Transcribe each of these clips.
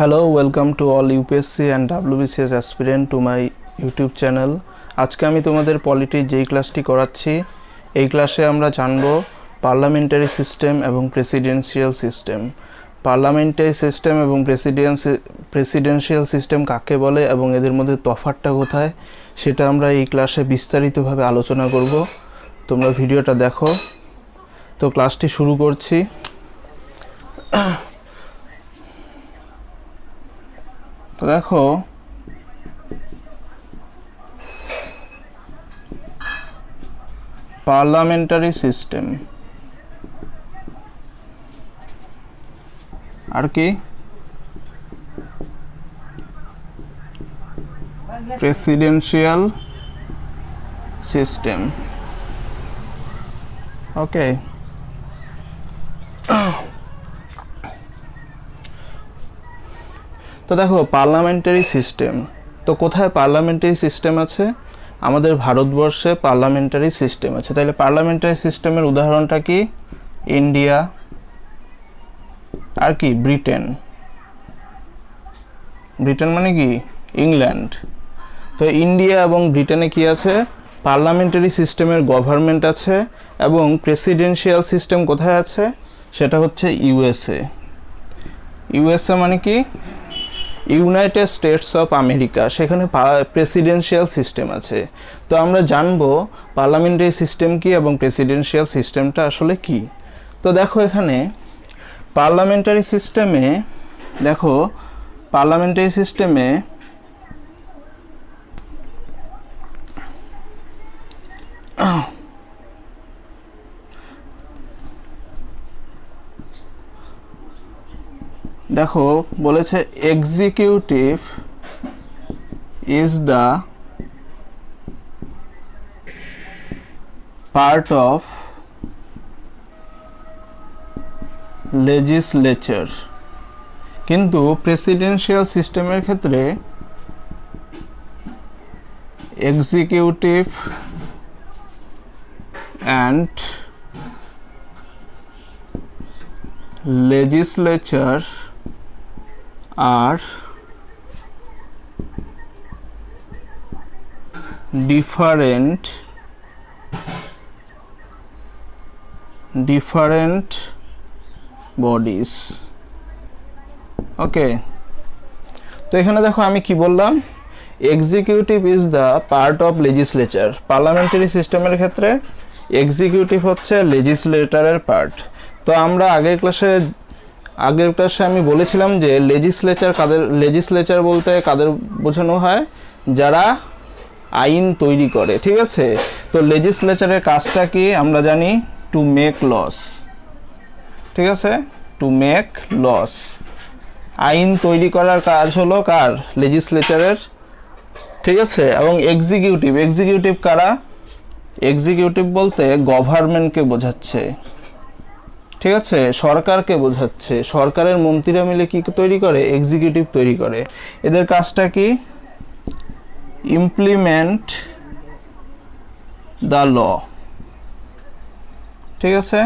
Hello, welcome to all UPSC and WBCS aspirant to my YouTube channel. আজকে আমি তোমাদের পলিটির যেই ক্লাসটি করাচ্ছি, এই ক্লাসে আমরা জানব পার্লামেন্টারি সিস্টেম এবং প্রেসিডেন্সিয়াল সিস্টেম। পার্লামেন্টারি সিস্টেম এবং প্রেসিডেন্সিয়াল সিস্টেম কাকে বলে এবং এদের মধ্যে তফাৎটা কোথায়, সেটা আমরা এই ক্লাসে বিস্তারিতভাবে আলোচনা করব। তোমরা ভিডিওটা দেখো। তো ক্লাসটি শুরু করছি। তো দেখো, পার্লামেন্টারি সিস্টেম আর কি প্রেসিডেন্সিয়াল সিস্টেম। ওকে, তো দেখো পার্লামেন্টারি সিস্টেম, তো কোথায় পার্লামেন্টারি সিস্টেম আছে? আমাদের ভারতবর্ষে পার্লামেন্টারি সিস্টেম আছে। তাহলে পার্লামেন্টারি সিস্টেমের উদাহরণটা কি? ইন্ডিয়া আর কি ব্রিটেন। ব্রিটেন মানে কি? ইংল্যান্ড। তো ইন্ডিয়া এবং ব্রিটেনে কি আছে? পার্লামেন্টারি সিস্টেমের গভর্নমেন্ট আছে। এবং প্রেসিডেন্সিয়াল সিস্টেম কোথায় আছে? সেটা হচ্ছে ইউএসএ। ইউএসএ মানে কি? United states of America. সেখানে প্রেসিডেন্সিয়াল সিস্টেম আছে। তো আমরা জানবো পার্লামেন্টারি সিস্টেম কি এবং প্রেসিডেন্সিয়াল সিস্টেমটা আসলে কি। তো দেখো এখানে পার্লামেন্টারি সিস্টেমে, দেখো পার্লামেন্টারি সিস্টেমে দেখো বলেছে executive is the part of legislature. কিন্তু প্রেসিডেন্সিয়াল সিস্টেমের ক্ষেত্রে executive and legislature are different bodies. ওকে, তো এখানে দেখো আমি কি বললাম, executive is the part of legislature. Parliamentary সিস্টেমের ক্ষেত্রে এক্সিকিউটিভ হচ্ছে লেজিসলেটরের পার্ট। তো আমরা আগের ক্লাসে আমি বলেছিলাম যে লেজিসলেচার বলতে কাদের বোঝানো হয়? যারা আইন তৈরি করে, ঠিক আছে? তো লেজিসলেচারের কাজটা কি আমরা জানি? টু মেক লস, ঠিক আছে? টু মেক লস, আইন তৈরি করার কাজ হলো কার? লেজিসলেচারের, ঠিক আছে? এবং এক্সিকিউটিভ কারা? এক্সিকিউটিভ বলতে গভর্নমেন্টকে বোঝাচ্ছে, ঠিক আছে? সরকারকে বোঝাচ্ছে। সরকারের মন্ত্রীরা মিলে কি তৈরি করে? এক্সিকিউটিভ তৈরি করে। এদের কাজটা কি? ইমপ্লিমেন্ট দ্য ল, ঠিক আছে?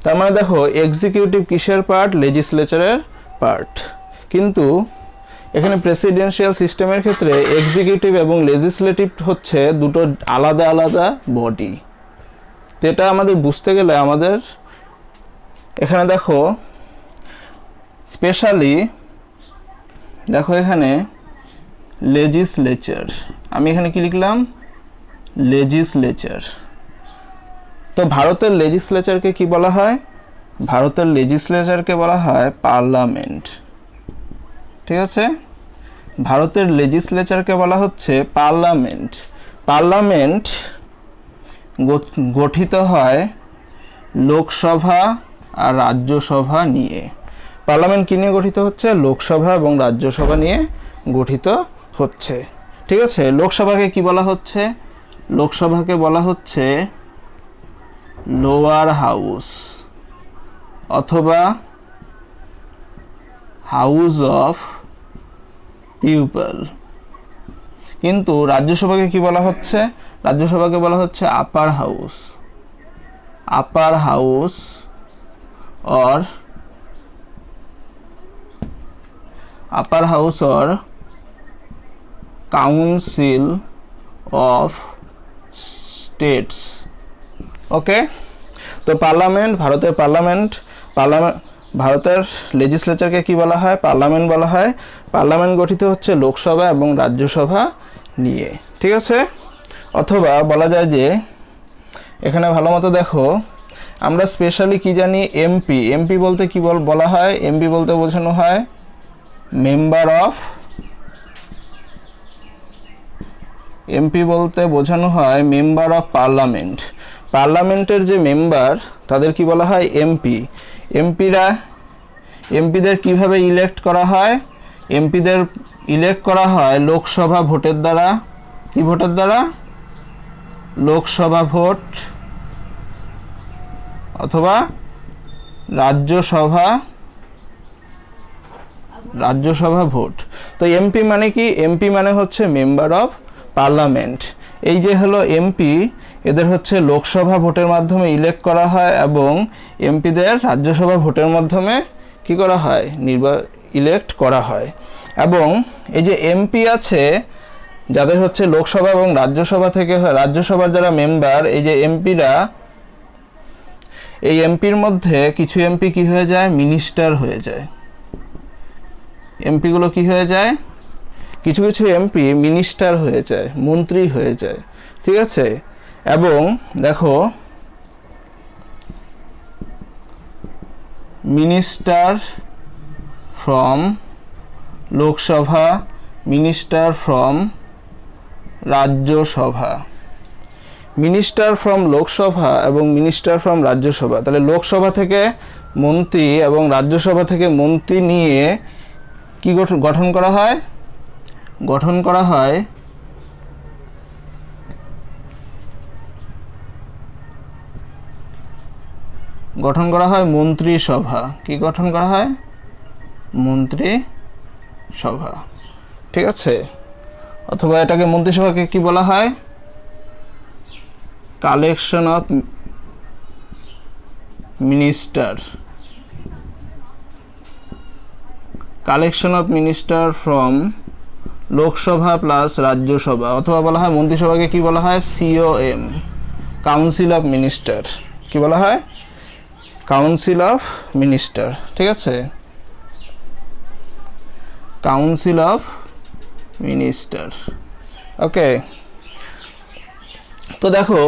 তার মানে দেখো এক্সিকিউটিভ কিসের পার্ট? লেজিসলেচারের পার্ট। কিন্তু এখানে প্রেসিডেন্সিয়াল সিস্টেমের ক্ষেত্রে এক্সিকিউটিভ এবং লেজিসলেটিভ হচ্ছে দুটো আলাদা আলাদা বডি। তো এটা আমাদের বুঝতে গেলে আমাদের এখানে দেখো স্পেশালি দেখো এখানে লেজিসলেচার, আমি এখানে কি লিখলাম? লেজিসলেচার। তো ভারতের লেজিসলেচারকে কি বলা হয়? ভারতের লেজিসলেচারকে বলা হয় পার্লামেন্ট, ঠিক আছে? ভারতের লেজিসলেচারকে বলা হচ্ছে পার্লামেন্ট। পার্লামেন্ট গঠিত হয় লোকসভা আর রাজ্যসভা নিয়ে। পার্লামেন্ট কি নিয়ে গঠিত হচ্ছে? লোকসভা এবং রাজ্যসভা নিয়ে গঠিত হচ্ছে, ঠিক আছে? লোকসভাকে কি বলা হচ্ছে? লোকসভাকে বলা হচ্ছে লোয়ার হাউস অথবা হাউস অফ পিপল। কিন্তু রাজ্যসভাকে কি বলা হচ্ছে? রাজ্যসভাকে বলা হচ্ছে upper house or upper house or council of states. Okay, তো পার্লামেন্ট, ভারতের লেজিসলেচারকে কি বলা হয়? পার্লামেন্ট বলা হয়। পার্লামেন্ট গঠিত হচ্ছে লোকসভা এবং রাজ্যসভা নিয়ে, ঠিক আছে। অথবা বলা যায় যে এখানে ভালো মতো দেখো, আমরা স্পেশালি কি জানি? এমপি বলতে কি বলা হয়? এমপি বলতে বোঝানো হয় member of, member of parliament. পার্লামেন্টের যে মেম্বার তাদের কি বলা হয়? এমপি। এমপিদের কিভাবে ইলেক্ট করা হয়? এমপিদের ইলেক্ট করা হয় লোকসভা ভোটের দ্বারা। কি ভোটের দ্বারা? লোকসভা ভোট অথবা রাজ্যসভা ভোট। তো এমপি মানে কি? এমপি মানে হচ্ছে মেম্বার অফ পার্লামেন্ট। এই যে হলো এমপি, এদের হচ্ছে লোকসভা ভোটের মাধ্যমে ইলেক্ট করা হয় এবং এমপিদের রাজ্যসভা ভোটের মাধ্যমে কি করা হয়? ইলেক্ট করা হয়। এবং এই যে এমপি আছে যাদের হচ্ছে লোকসভা এবং রাজ্যসভার যারা মেম্বার, এই যে এমপিরা, এই এমপির মধ্যে কিছু এমপি কি হয়ে যায়? মিনিস্টার হয়ে যায়। এমপিগুলো কি হয়ে যায়? কিছু এমপি মিনিস্টার হয়ে যায়, মন্ত্রী হয়ে যায়, ঠিক আছে। এবং দেখো, minister from Lok Sabha, minister from Rajya Sabha. Minister from Lok Sabha এবং মিনিস্টার ফ্রম রাজ্যসভা। তাহলে লোকসভা থেকে মন্ত্রী এবং রাজ্যসভা থেকে মন্ত্রী নিয়ে কি গঠন করা হয়? গঠন করা হয় মন্ত্রিসভা। কি গঠন করা হয়? মন্ত্রিসভা, ঠিক আছে। অথবা এটাকে মন্ত্রিসভাকে কি বলা হয়? Collection of minister from Lok Sabha plus Rajya Sabha. অথবা বলা হয় মন্ত্রিসভাকে কি বলা হয়? COM, council of minister. কি বলা হয়? কাউন্সিল অফ মিনিস্টার, ঠিক আছে। কাউন্সিল অফ মিনিস্টার, ওকে। তো দেখো,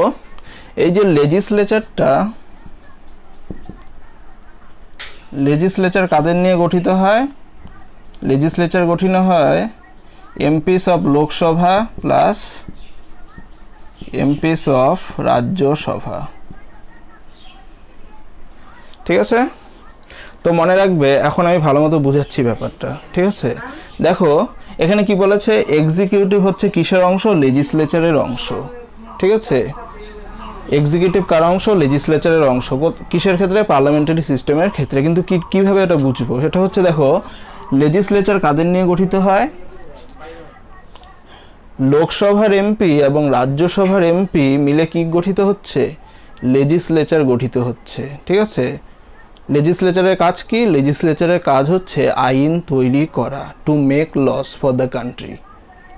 এই যে লেজিসলেচার কাদের নিয়ে গঠিত হয়? লেজিসলেচার গঠিত হয় MPs of Lok Sabha plus MPs of Rajya Sabha, ঠিক আছে। তো মনে রাখবে, এখন আমি ভালো মতো বুঝাচ্ছি ব্যাপারটা, ঠিক আছে। দেখো এখানে কি বলেছে? এক্সিকিউটিভ হচ্ছে কিসের অংশ? লেজিসলেচারের অংশ, ঠিক আছে। এক্সিকিউটিভ কার অংশ? লেজিসলেচারের অংশ। কিসের ক্ষেত্রে? পার্লামেন্টারি সিস্টেমের ক্ষেত্রে। কিন্তু কিভাবে এটা বুঝবো? সেটা হচ্ছে, দেখো, লেজিসলেচার কাদের নিয়ে গঠিত হয়? লোকসভার এমপি এবং রাজ্যসভার এমপি মিলে কি গঠিত হচ্ছে? লেজিসলেচার গঠিত হচ্ছে, ঠিক আছে। লেজিসলেচারের কাজ কি? লেজিসলেচারের কাজ হচ্ছে আইন তৈরি করা, to make loss for the country,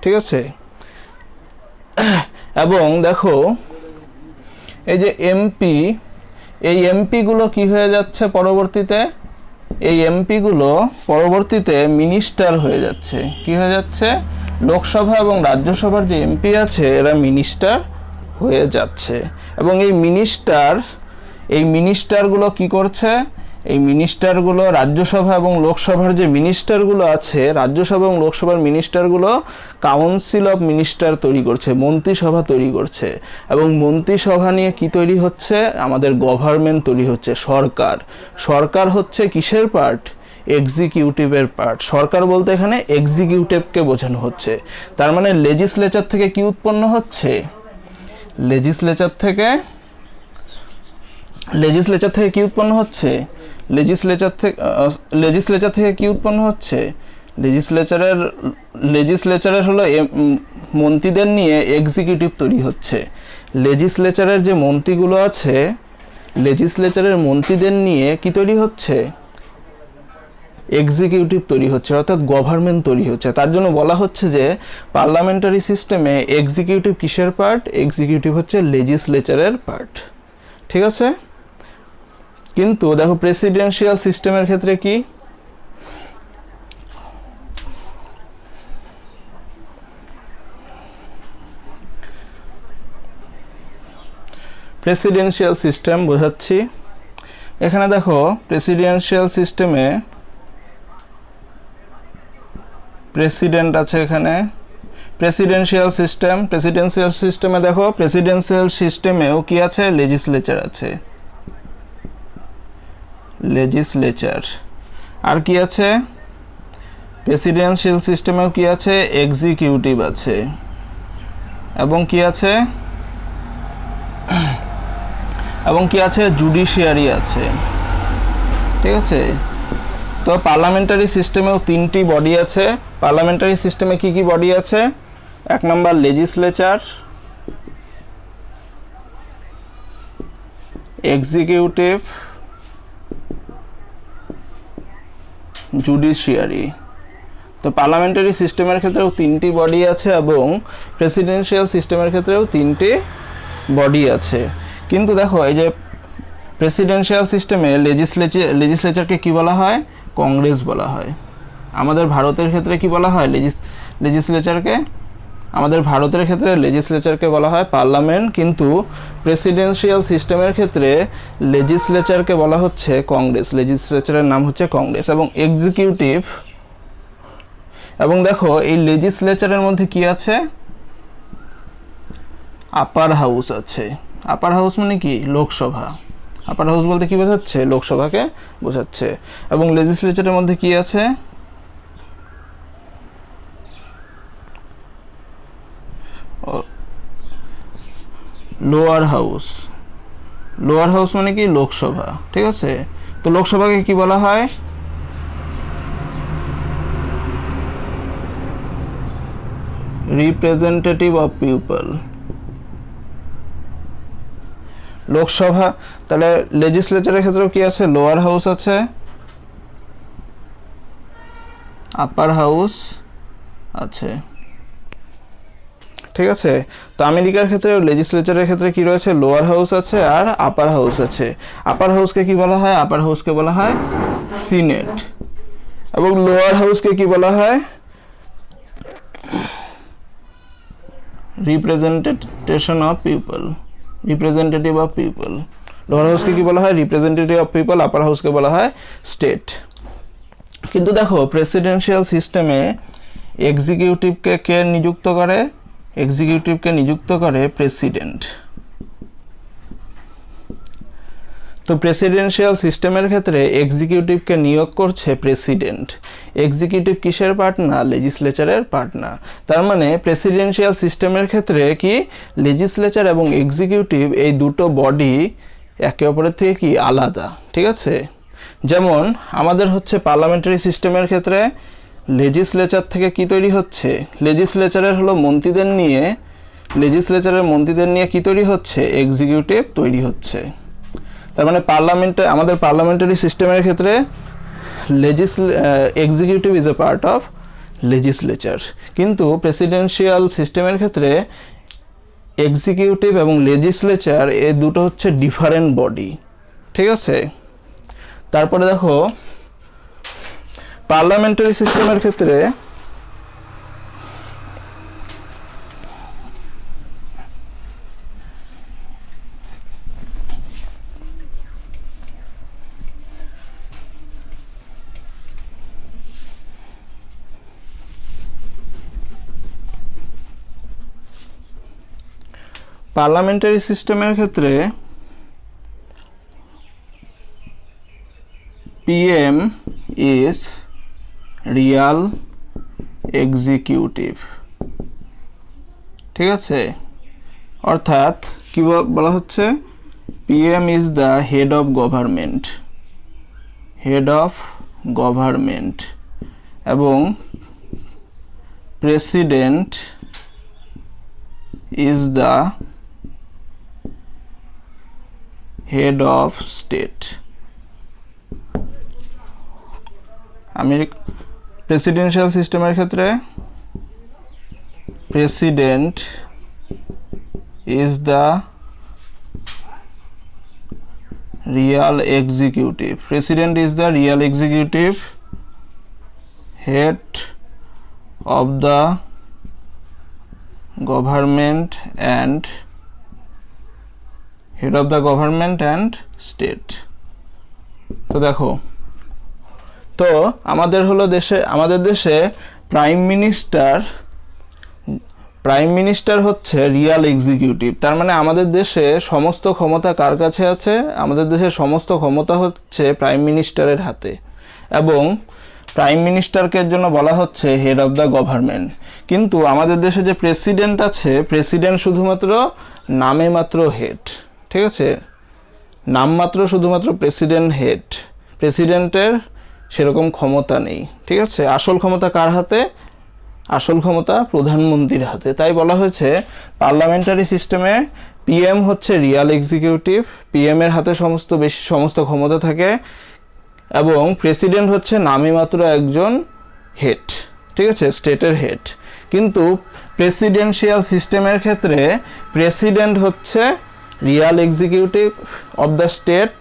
ঠিক আছে। এবং দেখো, এই যে এমপি, এই এমপিগুলো কি হয়ে যাচ্ছে পরবর্তীতে? এই এমপিগুলো পরবর্তীতে মিনিস্টার হয়ে যাচ্ছে। কি হয়ে যাচ্ছে? লোকসভা এবং রাজ্যসভার যে এমপি আছে এরা মিনিস্টার হয়ে যাচ্ছে। এবং এই মিনিস্টারগুলো কি করছে? এই মিনিস্টারগুলো রাজ্যসভা এবং লোকসভার যে মিনিস্টারগুলো আছে, রাজ্যসভা এবং লোকসভার মিনিস্টারগুলো কাউন্সিল অফ মিনিস্টার তৈরি করছে, মন্ত্রিসভা তৈরি করছে। এবং মন্ত্রিসভা নিয়ে কি তৈরি হচ্ছে? আমাদের গভর্নমেন্ট তৈরি হচ্ছে, সরকার হচ্ছে কিসের পার্ট? এক্সিকিউটিভের পার্ট। সরকার বলতে এখানে এক্সিকিউটিভকে বোঝানো হচ্ছে। তার মানে লেজিসলেচার থেকে কি উৎপন্ন হচ্ছে? লেজিসলেচার থেকে কি উৎপন্ন হচ্ছে? লেজিসলেচার থেকে কি উৎপন্ন হচ্ছে? লেজিসলেচারের হলো মন্ত্রীদের নিয়ে এক্সিকিউটিভ তৈরি হচ্ছে। লেজিসলেচারের যে মন্ত্রীগুলো আছে, লেজিসলেচারের মন্ত্রীদের নিয়ে কি তৈরি হচ্ছে? এক্সিকিউটিভ তৈরি হচ্ছে, অর্থাৎ গভর্নমেন্ট তৈরি হচ্ছে। তার জন্য বলা হচ্ছে যে পার্লামেন্টারি সিস্টেমে এক্সিকিউটিভ কিসের পার্ট? এক্সিকিউটিভ হচ্ছে লেজিসলেচারের পার্ট। ঠিক আছে, কিন্তু দেখো প্রেসিডেন্সিয়াল সিস্টেমের ক্ষেত্রে কি? প্রেসিডেন্সিয়াল সিস্টেম বোঝাচ্ছি। এখানে দেখো প্রেসিডেন্সিয়াল সিস্টেমে প্রেসিডেন্ট আছে, এখানে প্রেসিডেন্সিয়াল সিস্টেমে দেখো প্রেসিডেন্সিয়াল সিস্টেমেও কি আছে? লেজিসলেচার আছে, লেজিসলেচার। আর কি আছে? প্রেসিডেন্সিয়াল সিস্টেমেও কি আছে? এক্সিকিউটিভ আছে, এবং কি আছে? জুডিশিয়ারি আছে। ঠিক আছে, তো পার্লামেন্টারি সিস্টেমেও 3টি বডি আছে। পার্লামেন্টারি সিস্টেমে কি কি বডি আছে? 1 নম্বর লেজিসলেচার, এক্সিকিউটিভ, জুডিশিয়ারি। তো পার্লামেন্টারি সিস্টেমের ক্ষেত্রেও 3টি বডি আছে এবং প্রেসিডেন্সিয়াল সিস্টেমের ক্ষেত্রেও 3টি বডি আছে। কিন্তু দেখো এই যে প্রেসিডেন্সিয়াল সিস্টেমে লেজিসলেচারকে কি বলা হয়? কংগ্রেস বলা হয়। আমাদের ভারতের ক্ষেত্রে কি বলা হয়? লেজিসলেচারকে বলা হয় পার্লামেন্ট, কিন্তু প্রেসিডেন্সিয়াল সিস্টেমের ক্ষেত্রে লেজিসলেচারকে বলা হচ্ছে কংগ্রেস। লেজিসলেচারের নাম হচ্ছে কংগ্রেস। এবং এক্সিকিউটিভ, এবং দেখো এই লেজিসলেচারের মধ্যে কি আছে? আপার হাউস আছে। আপার হাউস মানে কি? লোকসভা। আপার হাউস বলতে কি বোঝাচ্ছে? লোকসভাকে বোঝাচ্ছে। এবং লেজিসলেচারের মধ্যে কি আছে? Lower house. লোয়ার হাউস মানে কি? লোকসভা। ঠিক আছে, তো লোকসভাকে কি বলা হয়? Representative of people. লোকসভা, তাহলে লেজিসলেচারের ক্ষেত্রেও কি আছে? লোয়ার হাউস আছে, আপার হাউস আছে। ঠিক আছে, তো আমেরিকার ক্ষেত্রে লেজিসলেচারের ক্ষেত্রে কি রয়েছে? লোয়ার হাউস আছে আর আপার হাউস আছে। আপার হাউসকে কি বলা হয়? আপার হাউসকে বলা হয় সিনেট। এবং লোয়ার হাউসকে কি বলা হয়? Representative of people. লোয়ার হাউসকে কি বলা হয়? Representative of people. আপার হাউসকে বলা হয় স্টেট। কিন্তু দেখো প্রেসিডেন্সিয়াল সিস্টেমে এক্সিকিউটিভকে কে নিযুক্ত করে? এক্সিকিউটিভকে নিযুক্ত করে প্রেসিডেন্ট। তো প্রেসিডেন্সিয়াল সিস্টেমের ক্ষেত্রে এক্সিকিউটিভকে নিয়োগ করছে প্রেসিডেন্ট। এক্সিকিউটিভ কিসের পার্ট না? লেজিসলেচারের পার্ট না। তার মানে প্রেসিডেন্সিয়াল সিস্টেমের ক্ষেত্রে কি লেজিসলেচার এবং এক্সিকিউটিভ এই দুটো বডি একে অপরের থেকে কি আলাদা। ঠিক আছে, যেমন আমাদের হচ্ছে পার্লামেন্টারি সিস্টেমের ক্ষেত্রে লেজিসলেচার থেকে কি তৈরি হচ্ছে? লেজিসলেচারের মন্ত্রীদের নিয়ে কি তৈরি হচ্ছে? এক্সিকিউটিভ তৈরি হচ্ছে। তার মানে আমাদের পার্লামেন্টারি সিস্টেমের ক্ষেত্রে executive is a part of legislature, কিন্তু প্রেসিডেন্সিয়াল সিস্টেমের ক্ষেত্রে এক্সিকিউটিভ এবং লেজিসলেচার এই দুটো হচ্ছে ডিফারেন্ট বডি। ঠিক আছে, তারপরে দেখো পার্লামেন্টারি সিস্টেমের ক্ষেত্রে PM is রিয়াল এক্সিকিউটিভ। ঠিক আছে, অর্থাৎ কি বলা হচ্ছে? PM is the head of government, এবং president is the head of state. Presidential সিস্টেমের ক্ষেত্রে president is the Real executive. President is the Real executive head of the government and state. তো দেখো, তো আমাদের দেশে প্রাইম মিনিস্টার হচ্ছে Real executive. তার মানে আমাদের দেশে সমস্ত ক্ষমতা কার কাছে আছে? আমাদের দেশের সমস্ত ক্ষমতা হচ্ছে প্রাইম মিনিস্টারের হাতে, এবং প্রাইম মিনিস্টারকে জন্য বলা হচ্ছে হেড অফ দ্য গভর্নমেন্ট। কিন্তু আমাদের দেশে যে প্রেসিডেন্ট আছে, প্রেসিডেন্ট শুধুমাত্র নামে মাত্র হেড, ঠিক আছে? নামমাত্র শুধুমাত্র প্রেসিডেন্ট হেড, প্রেসিডেন্টের সেরকম ক্ষমতা নেই, ঠিক আছে? আসল ক্ষমতা কার হাতে? আসল ক্ষমতা প্রধানমন্ত্রীর হাতে। তাই বলা হয়েছে পার্লামেন্টারি সিস্টেমে পিএম হচ্ছে রিয়াল এক্সিকিউটিভ, পিএম এর হাতে সমস্ত ক্ষমতা থাকে, এবং প্রেসিডেন্ট হচ্ছে নামে মাত্র একজন হেড, ঠিক আছে, স্টেটের হেড। কিন্তু প্রেসিডেন্সিয়াল সিস্টেমের ক্ষেত্রে প্রেসিডেন্ট হচ্ছে Real executive of the state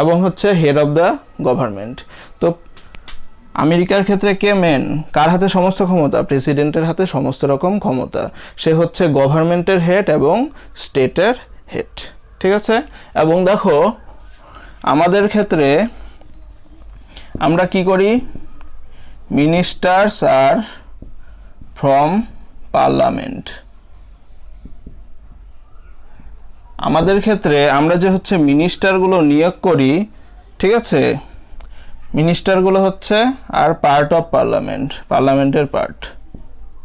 এবং হচ্ছে হেড অফ দ্য গভর্নমেন্ট। তো আমেরিকার ক্ষেত্রে কে মেন? কার হাতে সমস্ত ক্ষমতা? প্রেসিডেন্টের হাতে সমস্ত রকম ক্ষমতা। সে হচ্ছে গভর্নমেন্টের হেড এবং স্টেটের হেড, ঠিক আছে? এবং দেখো, আমাদের ক্ষেত্রে আমরা কি করি? Ministers are from parliament. আমাদের ক্ষেত্রে আমরা যে হচ্ছে মিনিস্টারগুলো নিয়োগ করি, ঠিক আছে, মিনিস্টারগুলো হচ্ছে আর পার্ট অফ পার্লামেন্টের পার্ট,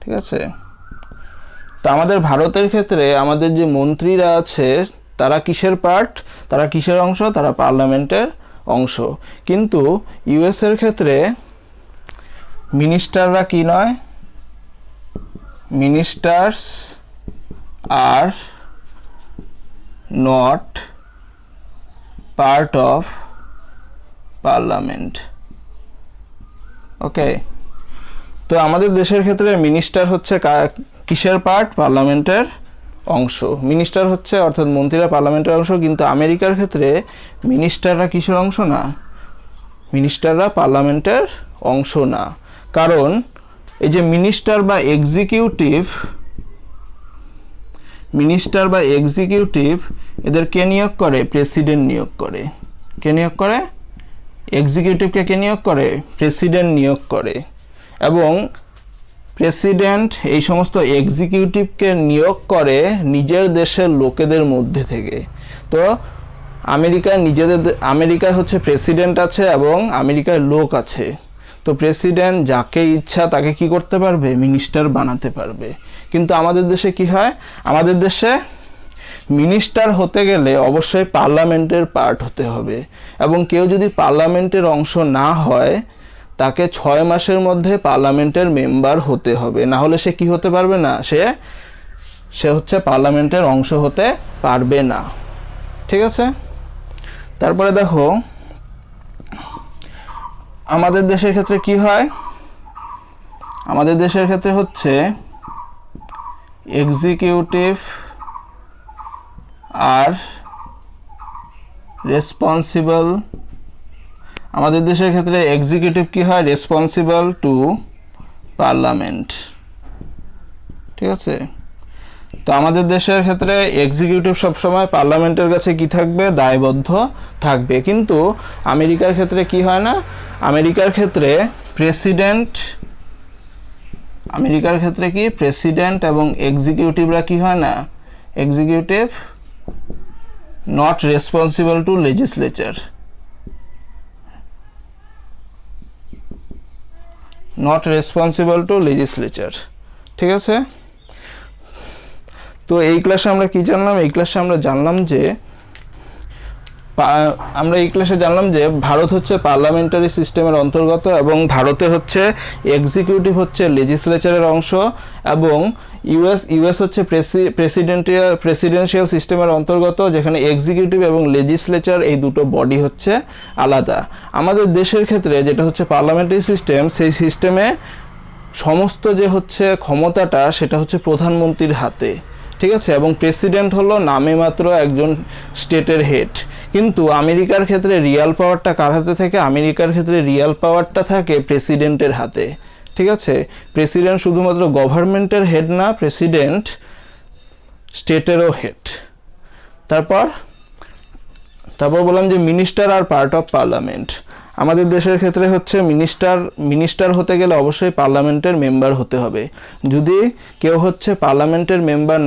ঠিক আছে? তো আমাদের ভারতের ক্ষেত্রে আমাদের যে মন্ত্রীরা আছে তারা কিসের পার্ট? তারা কিসের অংশ? তারা পার্লামেন্টের অংশ। কিন্তু ইউএসের ক্ষেত্রে মিনিস্টাররা কি নয়? Ministers are not part of parliament. Okay, তো আমাদের দেশের ক্ষেত্রে মিনিস্টার হচ্ছে কিসের পার্ট? পার্লামেন্টের অংশ। মিনিস্টার হচ্ছে অর্থাৎ মন্ত্রীরা পার্লামেন্টের অংশ। কিন্তু আমেরিকার ক্ষেত্রে মিনিস্টাররা কিসের অংশ না? মিনিস্টাররা পার্লামেন্টের অংশ না। কারণ এই যে মিনিস্টার বা এক্সিকিউটিভ এদের কে নিয়োগ করে? প্রেসিডেন্ট নিয়োগ করে। কে নিয়োগ করে? এক্সিকিউটিভকে কে নিয়োগ করে? প্রেসিডেন্ট নিয়োগ করে। এবং প্রেসিডেন্ট এই সমস্ত এক্সিকিউটিভকে নিয়োগ করে নিজের দেশের লোকেদের মধ্যে থেকে। তো আমেরিকায় হচ্ছে প্রেসিডেন্ট আছে এবং আমেরিকায় লোক আছে। তো প্রেসিডেন্ট যাকে ইচ্ছা তাকে কি করতে পারবে? মিনিস্টার বানাতে পারবে। কিন্তু আমাদের দেশে কি হয়? আমাদের দেশে মিনিস্টার হতে গেলে অবশ্যই পার্লামেন্টের পার্ট হতে হবে, এবং কেউ যদি পার্লামেন্টের অংশ না হয় তাকে 6 মাসের মধ্যে পার্লামেন্টের মেম্বার হতে হবে, না হলে সে কি হতে পারবে না? সে হচ্ছে পার্লামেন্টের অংশ হতে পারবে না, ঠিক আছে? তারপরে দেখো, আমাদের দেশের ক্ষেত্রে কি হয়? আমাদের দেশের ক্ষেত্রে হচ্ছে এক্সিকিউটিভ আর রেসপন্সিবল। আমাদের দেশের ক্ষেত্রে এক্সিকিউটিভ কি হয়? রেসপন্সিবল টু পার্লামেন্ট, ঠিক আছে? তো আমাদের দেশের ক্ষেত্রে এক্সিকিউটিভ সবসময় পার্লামেন্টের কাছে কি থাকবে? দায়বদ্ধ থাকবে। কিন্তু আমেরিকার ক্ষেত্রে কি হয় না? আমেরিকার ক্ষেত্রে প্রেসিডেন্ট এবং এক্সিকিউটিভরা কি হয় না? Executive not responsible to legislature, ঠিক আছে? তো এই ক্লাসে আমরা কি জানলাম? এই ক্লাসে আমরা জানলাম যে আমরা এই ক্লাসে জানলাম যে ভারত হচ্ছে পার্লামেন্টারি সিস্টেমের অন্তর্গত এবং ভারতে হচ্ছে এক্সিকিউটিভ হচ্ছে লেজিসলেচারের অংশ এবং ইউএস হচ্ছে প্রেসিডেন্সিয়াল সিস্টেমের অন্তর্গত, যেখানে এক্সিকিউটিভ এবং লেজিসলেচার এই দুটো বডি হচ্ছে আলাদা। আমাদের দেশের ক্ষেত্রে যেটা হচ্ছে পার্লামেন্টারি সিস্টেম, সেই সিস্টেমে সমস্ত যে হচ্ছে ক্ষমতাটা সেটা হচ্ছে প্রধানমন্ত্রীর হাতে, ঠিক আছে, এবং প্রেসিডেন্ট হলো নামে মাত্র একজন স্টেটের হেড। কিন্তু আমেরিকার ক্ষেত্রে রিয়াল পাওয়ারটা কার হাতে থাকে? আমেরিকার ক্ষেত্রে রিয়াল পাওয়ারটা থাকে প্রেসিডেন্টের হাতে, ঠিক আছে। প্রেসিডেন্ট শুধুমাত্র গভর্নমেন্টের হেড না, প্রেসিডেন্ট স্টেটেরও হেড। তারপর বললাম যে minister are part of parliament. আমাদের দেশের ক্ষেত্রে হচ্ছে মিনিস্টার হতে গেলে অবশ্যই পার্লামেন্টের মেম্বার হতে হবে। যদি কেউ হচ্ছে পার্লামেন্টের মেম্বার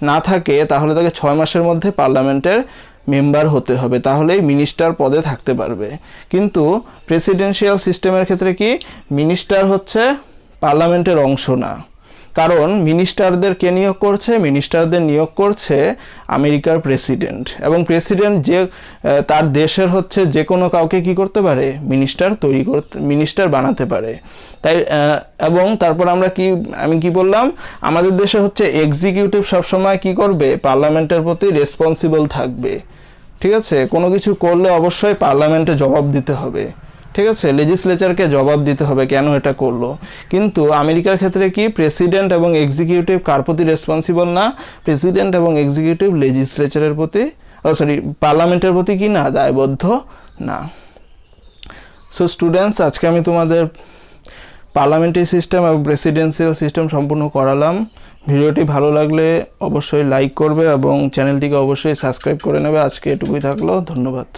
না থাকে তাহলে তাকে 6 মাসের মধ্যে পার্লামেন্টের মেম্বার হতে হবে, তাহলেই মিনিস্টার পদে থাকতে পারবে। কিন্তু প্রেসিডেন্সিয়াল সিস্টেমের ক্ষেত্রে কি মিনিস্টার হচ্ছে পার্লামেন্টের অংশ না, কারণ মিনিস্টারদেরকে নিয়োগ করছে, মিনিস্টারদের নিয়োগ করছে আমেরিকার প্রেসিডেন্ট, এবং প্রেসিডেন্ট যে তার দেশের হচ্ছে যে কোনো কাউকে কি করতে পারে? মিনিস্টার বানাতে পারে। তাই এবং তারপর আমি কি বললাম, আমাদের দেশে হচ্ছে এক্সিকিউটিভ সবসময় কি করবে? পার্লামেন্টের প্রতি রেসপন্সিবল থাকবে, ঠিক আছে। কোনো কিছু করলে অবশ্যই পার্লামেন্টে জবাব দিতে হবে, ঠিক আছে, লেজিসলেচারকে জবাব দিতে হবে কেন এটা করলো। কিন্তু আমেরিকার ক্ষেত্রে কি প্রেসিডেন্ট এবং এক্সিকিউটিভ কার প্রতি রেসপন্সিবল না? প্রেসিডেন্ট এবং এক্সিকিউটিভ লেজিসলেচারের প্রতি পার্লামেন্টের প্রতি কি না? দায়বদ্ধ না। সো স্টুডেন্টস, আজকে আমি তোমাদের পার্লামেন্টারি সিস্টেম এবং প্রেসিডেন্সিয়াল সিস্টেম সম্পূর্ণ করালাম। ভিডিওটি ভালো লাগলে অবশ্যই লাইক করবে এবং চ্যানেলটিকে অবশ্যই সাবস্ক্রাইব করে নেবে। আজকে এটুকুই থাকলো, ধন্যবাদ।